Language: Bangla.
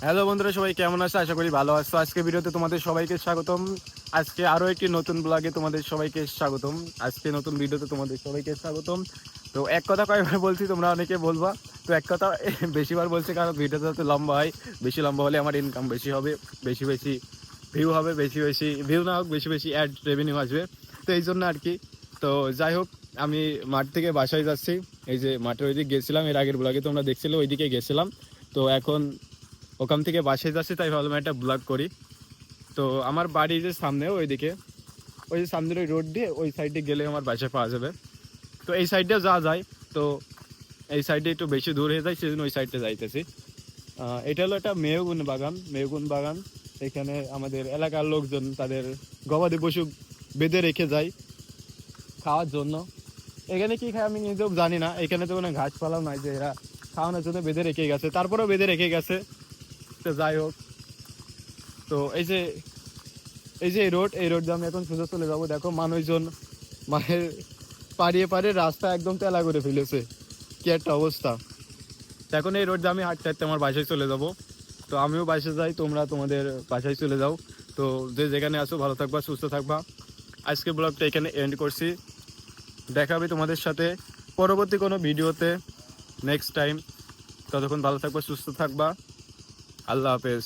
হ্যালো বন্ধুরা, সবাই কেমন আছো? আশা করি ভালো আছো। আজকে ভিডিওতে তোমাদের সবাইকে স্বাগতম। আজকে আরো একটি নতুন ব্লগে তোমাদের সবাইকে স্বাগতম। আজকে নতুন ভিডিওতে তোমাদের সবাইকে স্বাগতম। তো এক কথা কয়েকবার বলছি, তোমরা অনেকে বলবা। তো এক কথা বেশিবার বলছি, কারণ ভিডিওটা যাতে লম্বা হয়। বেশি লম্বা হলে আমার ইনকাম বেশি হবে, বেশি বেশি ভিউ হবে, বেশি বেশি ভিউ না হোক, বেশি বেশি অ্যাড রেভিনিউ আসবে। তো এই জন্য আর কি। তো যাই হোক, আমি মাঠ থেকে বাসায় যাচ্ছি। এই যে মাঠের ওইদিকে গেছিলাম, এর আগের ব্লগে তোমরা দেখছিলে, ওইদিকে গেছিলাম। তো এখন ওখান থেকে বাসায় যাচ্ছি, তাই ভাবলাম একটা ব্লগ করি। তো আমার বাড়ি যে সামনে ওইদিকে, ওই যে সামনের ওই রোড দিয়ে ওই সাইডে গেলে আমার বাসায় পাওয়া যাবে। তো এই সাইডেও যাওয়া যায়। তো এই সাইডে একটু বেশি দূর হয়ে যায়, সেজন্য ওই সাইডে যাইতেছি। এটা হলো একটা মেহগুন বাগান। এখানে আমাদের এলাকার লোকজন তাদের গবাদি পশু বেঁধে রেখে যায় খাওয়ার জন্য। এখানে কি খায় আমি নিজেও জানি না। এখানে তো কোনো ঘাসপালাও নাই যে এরা খাওয়ানোর জন্য বেঁধে রেখে গেছে, তারপরেও বেঁধে রেখে গেছে। তো যাই হোক, তো এই যে এই রোড দিয়ে আমি এখন সোজা চলে যাবো। দেখো মানুষজন মানে পাড়িয়ে পাড়িয়ে রাস্তা একদম তেলা করে ফেলেছে, কি একটা অবস্থা। তো এখন এই রোড দিয়ে আমি হাঁটতে হাঁটতে আমার বাসায় চলে যাব। তো আমিও বাসায় যাই, তোমরা তোমাদের বাসায় চলে যাও। তো যে যেখানে আসো ভালো থাকবা, সুস্থ থাকবা। আজকে ব্লগটা এখানে এন্ড করছি। দেখা হবে তোমাদের সাথে পরবর্তী কোনো ভিডিওতে নেক্সট টাইম। ততক্ষণ ভালো থাকবা, সুস্থ থাকবা। আল্লাহ হাফেজ।